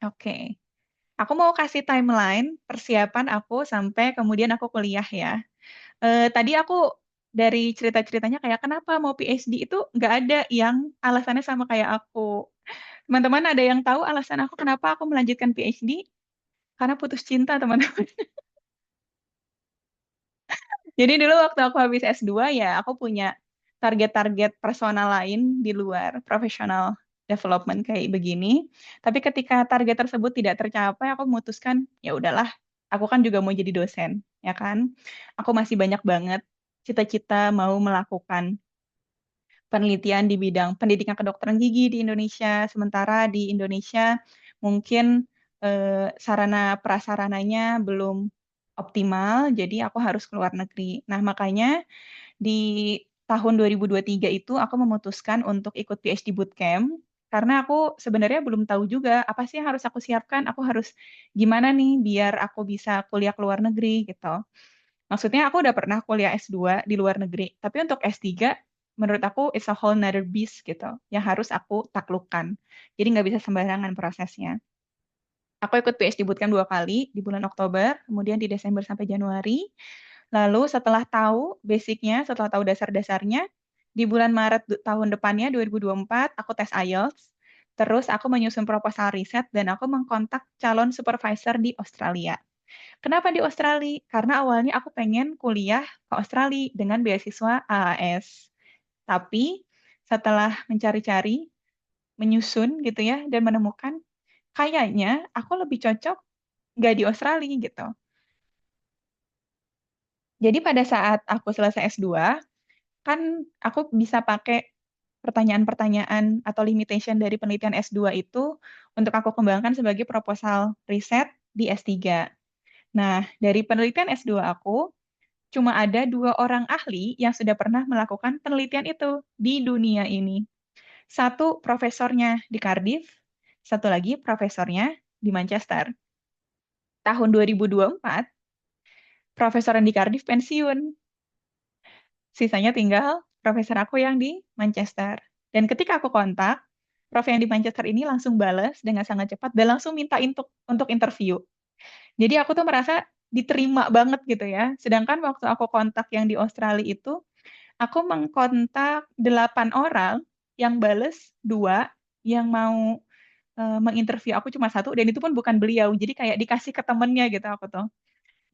Oke. Aku mau kasih timeline persiapan aku sampai kemudian aku kuliah ya. Tadi aku dari cerita-ceritanya kayak kenapa mau PhD itu nggak ada yang alasannya sama kayak aku. Teman-teman ada yang tahu alasan aku kenapa aku melanjutkan PhD? Karena putus cinta, teman-teman. Jadi dulu waktu aku habis S2 ya, aku punya target-target personal lain di luar professional development kayak begini. Tapi ketika target tersebut tidak tercapai, aku memutuskan, ya udahlah, aku kan juga mau jadi dosen, ya kan? Aku masih banyak banget cita-cita mau melakukan penelitian di bidang pendidikan kedokteran gigi di Indonesia. Sementara di Indonesia mungkin sarana prasarananya belum optimal, jadi aku harus keluar negeri. Nah, makanya di tahun 2023 itu aku memutuskan untuk ikut PhD Bootcamp karena aku sebenarnya belum tahu juga apa sih yang harus aku siapkan, aku harus gimana nih biar aku bisa kuliah ke luar negeri gitu. Maksudnya aku udah pernah kuliah S2 di luar negeri, tapi untuk S3 menurut aku it's a whole nother beast gitu, yang harus aku taklukkan. Jadi nggak bisa sembarangan prosesnya. Aku ikut PhD Bootcamp 2 kali, di bulan Oktober, kemudian di Desember sampai Januari. Lalu setelah tahu basicnya, setelah tahu dasar-dasarnya, di bulan Maret tahun depannya, 2024, aku tes IELTS. Terus aku menyusun proposal riset dan aku mengkontak calon supervisor di Australia. Kenapa di Australia? Karena awalnya aku pengen kuliah ke Australia dengan beasiswa AAS. Tapi setelah mencari-cari, menyusun gitu ya, dan menemukan, kayaknya aku lebih cocok nggak di Australia gitu. Jadi pada saat aku selesai S2, kan aku bisa pakai pertanyaan-pertanyaan atau limitation dari penelitian S2 itu untuk aku kembangkan sebagai proposal riset di S3. Nah, dari penelitian S2 aku, cuma ada 2 orang ahli yang sudah pernah melakukan penelitian itu di dunia ini. Satu profesornya di Cardiff, satu lagi profesornya di Manchester. Tahun 2024, profesor yang di Cardiff pensiun. Sisanya tinggal profesor aku yang di Manchester. Dan ketika aku kontak, prof yang di Manchester ini langsung balas dengan sangat cepat dan langsung minta untuk interview. Jadi aku tuh merasa diterima banget gitu ya. Sedangkan waktu aku kontak yang di Australia itu, aku mengkontak 8 orang, yang bales 2, yang mau menginterview aku cuma satu, dan itu pun bukan beliau. Jadi kayak dikasih ke temennya gitu aku tuh.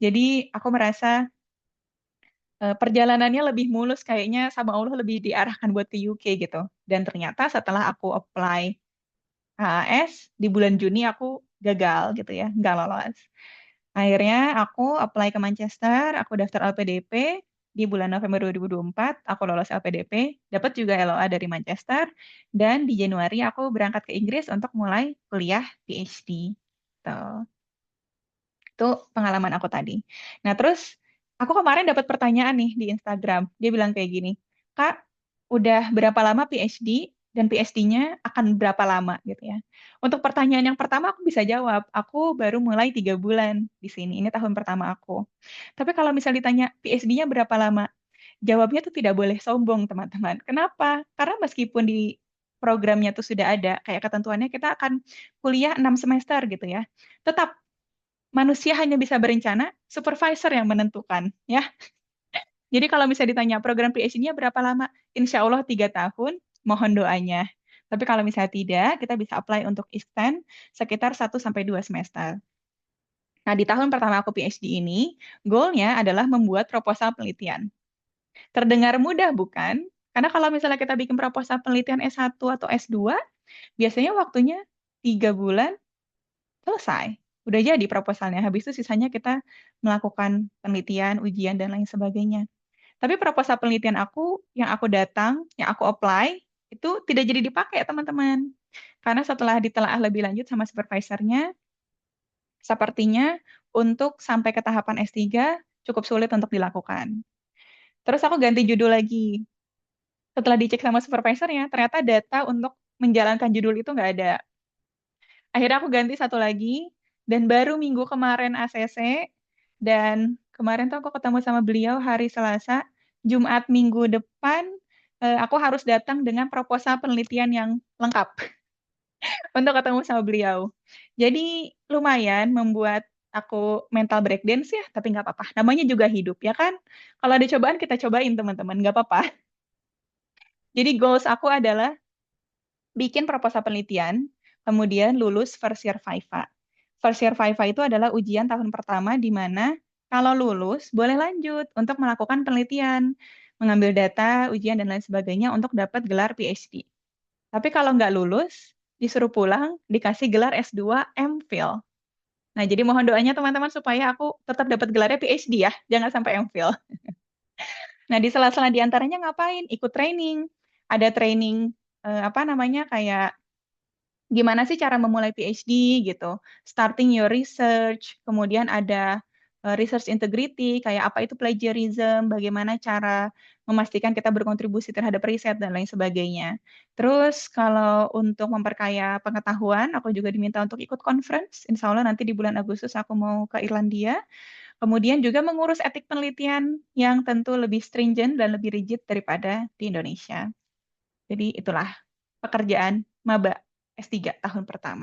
Jadi aku merasa perjalanannya lebih mulus kayaknya sama Allah lebih diarahkan buat ke UK gitu. Dan ternyata setelah aku apply HAS di bulan Juni aku gagal gitu ya, nggak lolos. Akhirnya aku apply ke Manchester, aku daftar LPDP di bulan November 2024, aku lolos LPDP, dapat juga LOA dari Manchester, dan di Januari aku berangkat ke Inggris untuk mulai kuliah PhD. Tuh. Itu pengalaman aku tadi. Nah, terus aku kemarin dapat pertanyaan nih di Instagram. Dia bilang kayak gini, Kak, udah berapa lama PhD dan PhD-nya akan berapa lama gitu ya. Untuk pertanyaan yang pertama aku bisa jawab, aku baru mulai 3 bulan di sini. Ini tahun pertama aku. Tapi kalau misalnya ditanya PhD-nya berapa lama, jawabnya tuh tidak boleh sombong, teman-teman. Kenapa? Karena meskipun di programnya tuh sudah ada, kayak ketentuannya kita akan kuliah 6 semester gitu ya. Tetap manusia hanya bisa berencana, supervisor yang menentukan, ya. Jadi kalau misalnya ditanya program PhD-nya berapa lama, insya Allah 3 tahun, mohon doanya. Tapi kalau misalnya tidak, kita bisa apply untuk extend sekitar 1 sampai 2 semester. Nah, di tahun pertama aku PhD ini, goalnya adalah membuat proposal penelitian. Terdengar mudah, bukan? Karena kalau misalnya kita bikin proposal penelitian S1 atau S2, biasanya waktunya 3 bulan selesai. Udah jadi proposalnya. Habis itu sisanya kita melakukan penelitian, ujian, dan lain sebagainya. Tapi proposal penelitian aku, yang aku datang, yang aku apply, itu tidak jadi dipakai, teman-teman. Karena setelah ditelaah lebih lanjut sama supervisornya, sepertinya untuk sampai ke tahapan S3 cukup sulit untuk dilakukan. Terus aku ganti judul lagi. Setelah dicek sama supervisornya, ternyata data untuk menjalankan judul itu nggak ada. Akhirnya aku ganti satu lagi, dan baru minggu kemarin ACC, dan kemarin tuh aku ketemu sama beliau hari Selasa, Jumat minggu depan aku harus datang dengan proposal penelitian yang lengkap. untuk ketemu sama beliau. Jadi lumayan membuat aku mental breakdance ya, tapi nggak apa-apa. Namanya juga hidup ya kan. Kalau ada cobaan kita cobain teman-teman, nggak apa-apa. Jadi goals aku adalah bikin proposal penelitian, kemudian lulus first year Viva. First year Viva itu adalah ujian tahun pertama di mana kalau lulus boleh lanjut untuk melakukan penelitian, mengambil data, ujian dan lain sebagainya untuk dapat gelar PhD. Tapi kalau nggak lulus, disuruh pulang, dikasih gelar S2 MPhil. Nah, jadi mohon doanya teman-teman supaya aku tetap dapat gelarnya PhD ya, jangan sampai MPhil. Nah, di sela-sela di antaranya ngapain? Ikut training. Ada training apa namanya kayak gimana sih cara memulai PhD gitu. Starting your research, kemudian ada research integrity, kayak apa itu plagiarism, bagaimana cara memastikan kita berkontribusi terhadap riset dan lain sebagainya. Terus kalau untuk memperkaya pengetahuan, aku juga diminta untuk ikut conference. Insya Allah nanti di bulan Agustus aku mau ke Irlandia. Kemudian juga mengurus etik penelitian yang tentu lebih stringent dan lebih rigid daripada di Indonesia. Jadi itulah pekerjaan maba S3 tahun pertama.